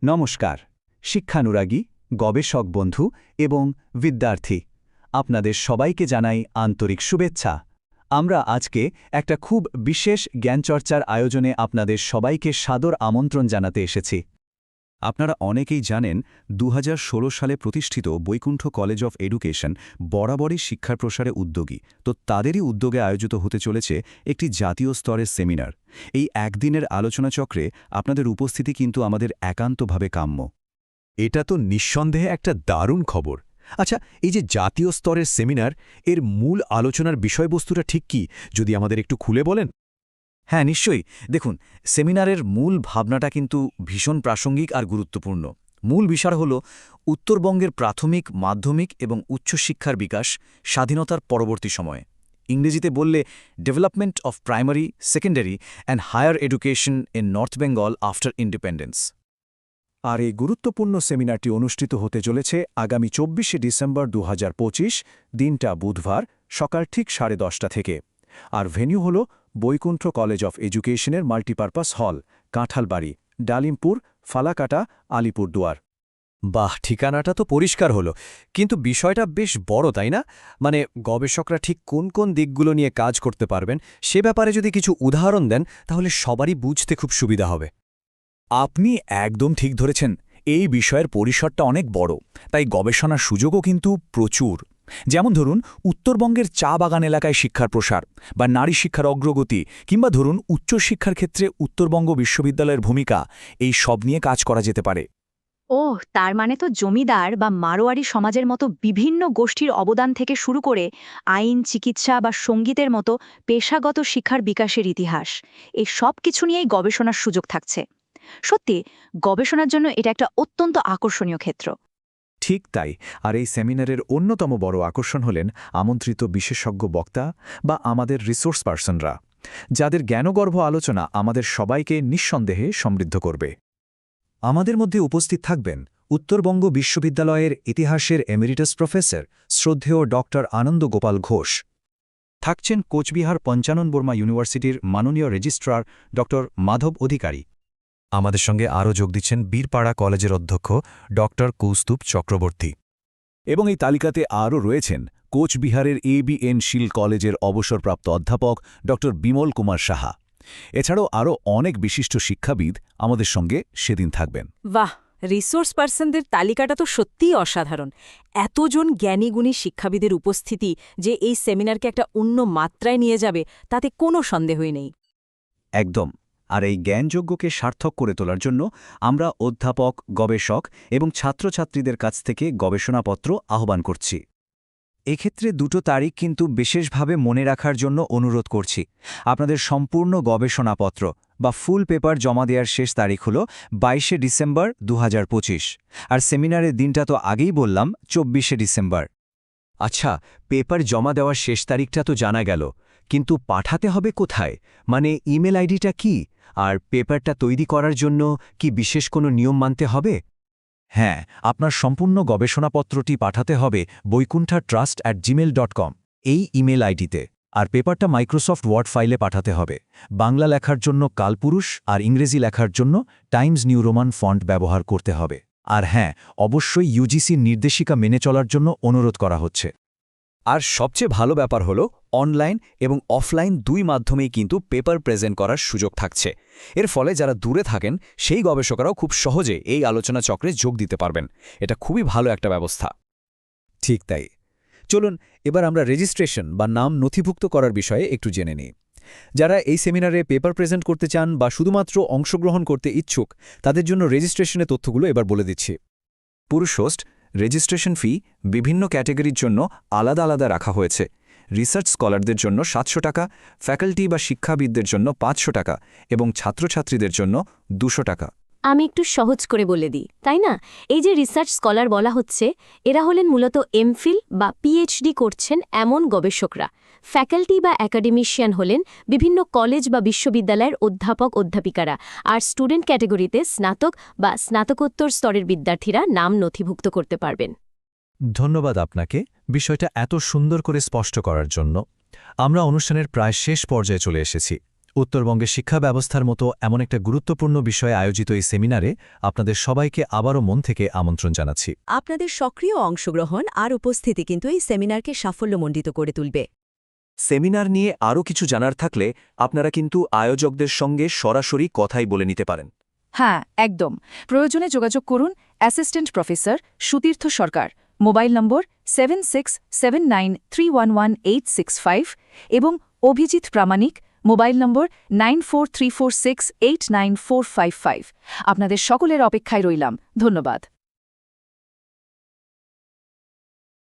নমস্কার শিক্ষানুরাগী গবেষক বন্ধু এবং বিদ্যার্থী আপনাদের সবাইকে জানাই আন্তরিক শুভেচ্ছা। আমরা আজকে একটা খুব বিশেষ জ্ঞানচর্চার আয়োজনে আপনাদের সবাইকে সাদর আমন্ত্রণ জানাতে এসেছি। আপনারা অনেকেই জানেন 2016 সালে প্রতিষ্ঠিত বৈকুণ্ঠ কলেজ অফ এডুকেশন বরাবরই শিক্ষার প্রসারে উদ্যোগী, তো তাদেরই উদ্যোগে আয়োজিত হতে চলেছে একটি জাতীয় স্তরের সেমিনার। এই একদিনের আলোচনাচক্রে আপনাদের উপস্থিতি কিন্তু আমাদের একান্তভাবে কাম্য। এটা তো নিঃসন্দেহে একটা দারুণ খবর। আচ্ছা, এই যে জাতীয় স্তরের সেমিনার, এর মূল আলোচনার বিষয়বস্তুটা ঠিক কি, যদি আমাদের একটু খুলে বলেন? হ্যাঁ, নিশ্চয়ই। দেখুন, সেমিনারের মূল ভাবনাটা কিন্তু ভীষণ প্রাসঙ্গিক আর গুরুত্বপূর্ণ। মূল বিষয় হল উত্তরবঙ্গের প্রাথমিক, মাধ্যমিক এবং উচ্চশিক্ষার বিকাশ স্বাধীনতার পরবর্তী সময়ে। ইংরেজিতে বললে development of primary, secondary and higher education in north Bengal after independence. আর এই গুরুত্বপূর্ণ সেমিনারটি অনুষ্ঠিত হতে চলেছে আগামী 24শে ডিসেম্বর 2025, দিনটা বুধবার, সকাল ঠিক 10:30 থেকে। আর ভেন্যু হল বৈকুণ্ঠ কলেজ অফ এডুকেশনের মাল্টিপারপাস হল, কাঁঠালবাড়ি, ডালিমপুর, ফালাকাটা, আলিপুরদুয়ার। বাহ, ঠিকানাটা তো পরিষ্কার হলো, কিন্তু বিষয়টা বেশ বড়, তাই না? মানে গবেষকরা ঠিক কোন কোন দিকগুলো নিয়ে কাজ করতে পারবেন, সে ব্যাপারে যদি কিছু উদাহরণ দেন তাহলে সবারই বুঝতে খুব সুবিধা হবে। আপনি একদম ঠিক ধরেছেন। এই বিষয়ের পরিসরটা অনেক বড়, তাই গবেষণার সুযোগও কিন্তু প্রচুর। যেমন ধরুন, উত্তরবঙ্গের চা বাগান এলাকায় শিক্ষার প্রসার, বা নারী শিক্ষার অগ্রগতি, কিংবা ধরুন উচ্চশিক্ষার ক্ষেত্রে উত্তরবঙ্গ বিশ্ববিদ্যালয়ের ভূমিকা, এই সব নিয়ে কাজ করা যেতে পারে। ওহ, তার মানে তো জমিদার বা মারোয়ারি সমাজের মতো বিভিন্ন গোষ্ঠীর অবদান থেকে শুরু করে আইন, চিকিৎসা বা সঙ্গীতের মতো পেশাগত শিক্ষার বিকাশের ইতিহাস, এই সব কিছু নিয়েই গবেষণার সুযোগ থাকছে। সত্যি, গবেষণার জন্য এটা একটা অত্যন্ত আকর্ষণীয় ক্ষেত্র। ঠিক তাই। আর এই সেমিনারের অন্যতম বড় আকর্ষণ হলেন আমন্ত্রিত বিশেষজ্ঞ বক্তা বা আমাদের রিসোর্স পার্সনরা, যাদের জ্ঞানগর্ভ আলোচনা আমাদের সবাইকে নিঃসন্দেহে সমৃদ্ধ করবে। আমাদের মধ্যে উপস্থিত থাকবেন উত্তরবঙ্গ বিশ্ববিদ্যালয়ের ইতিহাসের এমেরিটাস প্রফেসর শ্রদ্ধেয় ডক্টর আনন্দ গোপাল ঘোষ। থাকছেন কোচবিহার পঞ্চানন বর্মা ইউনিভার্সিটির মাননীয় রেজিস্ট্রার ডক্টর মাধব অধিকারী। আমাদের সঙ্গে আরও যোগ দিচ্ছেন বীরপাড়া কলেজের অধ্যক্ষ ডক্টর কৌস্তুভ চক্রবর্তী। এবং এই তালিকাতে আরও রয়েছেন কোচবিহারের ABN শীল কলেজের অবসরপ্রাপ্ত অধ্যাপক ড বিমল কুমার সাহা। এছাড়াও আরও অনেক বিশিষ্ট শিক্ষাবিদ আমাদের সঙ্গে সেদিন থাকবেন। বাহ, রিসোর্স পার্সনদের তালিকাটা তো সত্যিই অসাধারণ। এতজন জ্ঞানীগুণী শিক্ষাবিদের উপস্থিতি যে এই সেমিনারকে একটা অন্য মাত্রায় নিয়ে যাবে, তাতে কোনো সন্দেহই নেই। একদম। আর এই জ্ঞানযোগ্যকে সার্থক করে তোলার জন্য আমরা অধ্যাপক, গবেষক এবং ছাত্রছাত্রীদের কাছ থেকে গবেষণাপত্র আহ্বান করছি। এক্ষেত্রে দুটো তারিখ কিন্তু বিশেষভাবে মনে রাখার জন্য অনুরোধ করছি। আপনাদের সম্পূর্ণ গবেষণাপত্র বা ফুল পেপার জমা দেওয়ার শেষ তারিখ হল 22শে ডিসেম্বর 2025, আর সেমিনারের দিনটা তো আগেই বললাম, 24শে ডিসেম্বর। আচ্ছা, পেপার জমা দেওয়ার শেষ তারিখটা তো জানা গেল, কিন্তু পাঠাতে হবে কোথায়? মানে ইমেল আইডিটা কি? আর পেপারটা তৈরি করার জন্য কি বিশেষ কোনো নিয়ম মানতে হবে? হ্যাঁ, আপনার সম্পূর্ণ গবেষণাপত্রটি পাঠাতে হবে boikuntha@gmail.com এই ইমেল আইডিতে। আর পেপারটা মাইক্রোসফট ওয়ার্ড ফাইলে পাঠাতে হবে। বাংলা লেখার জন্য কালপুরুষ আর ইংরেজি লেখার জন্য টাইমস নিউ রোমান ফন্ট ব্যবহার করতে হবে। আর হ্যাঁ, অবশ্যই ইউজিসির নির্দেশিকা মেনে চলার জন্য অনুরোধ করা হচ্ছে। আর সবচেয়ে ভালো ব্যাপার হল, অনলাইন এবং অফলাইন দুই মাধ্যমেই কিন্তু পেপার প্রেজেন্ট করার সুযোগ থাকছে। এর ফলে যারা দূরে থাকেন সেই গবেষকরাও খুব সহজে এই আলোচনা চক্রে যোগ দিতে পারবেন। এটা খুবই ভালো একটা ব্যবস্থা। ঠিক তাই। চলুন এবার আমরা রেজিস্ট্রেশন বা নাম নথিভুক্ত করার বিষয়ে একটু জেনে নিই। যারা এই সেমিনারে পেপার প্রেজেন্ট করতে চান বা শুধুমাত্র অংশগ্রহণ করতে ইচ্ছুক, তাদের জন্য রেজিস্ট্রেশনের তথ্যগুলো এবার বলে দিচ্ছি। পুরুষ হোস্ট রেজিস্ট্রেশন ফি বিভিন্ন ক্যাটেগরির জন্য আলাদা আলাদা রাখা হয়েছে। রিসার্চ স্কলারদের জন্য 700 টাকা, ফ্যাকাল্টি বা শিক্ষাবিদদের জন্য 500 টাকা এবং ছাত্রছাত্রীদের জন্য 200 টাকা। আমি একটু সহজ করে বলে দিই, তাই না? এই যে রিসার্চ স্কলার বলা হচ্ছে, এরা হলেন মূলত এমফিল বা PhD করছেন এমন গবেষকরা। ফ্যাকাল্টি বা অ্যাকাডেমিশিয়ান হলেন বিভিন্ন কলেজ বা বিশ্ববিদ্যালয়ের অধ্যাপক, অধ্যাপিকারা। আর স্টুডেন্ট ক্যাটেগরিতে স্নাতক বা স্নাতকোত্তর স্তরের বিদ্যার্থীরা নাম নথিভুক্ত করতে পারবেন। ধন্যবাদ আপনাকে বিষয়টা এত সুন্দর করে স্পষ্ট করার জন্য। আমরা অনুষ্ঠানের প্রায় শেষ পর্যায়ে চলে এসেছি। উত্তরবঙ্গের শিক্ষা ব্যবস্থার মতো এমন একটা গুরুত্বপূর্ণ বিষয়ে আয়োজিত এই সেমিনারে আপনাদের সবাইকে আবারও মন থেকে আমন্ত্রণ জানাচ্ছি। আপনাদের সক্রিয় অংশগ্রহণ আর উপস্থিতি কিন্তু এই সেমিনারকে সাফল্যমণ্ডিত করে তুলবে। সেমিনার নিয়ে আরও কিছু জানার থাকলে আপনারা কিন্তু আয়োজকদের সঙ্গে সরাসরি কথাই বলে নিতে পারেন। হ্যাঁ, একদম। প্রয়োজনে যোগাযোগ করুন অ্যাসিস্ট্যান্ট প্রফেসর সুতীর্থ সরকার, মোবাইল নম্বর 7679311865 এবং অভিজিৎ প্রামাণিক, মোবাইল নম্বর 9434689455। আপনাদের সকলের অপেক্ষায় রইলাম। ধন্যবাদ।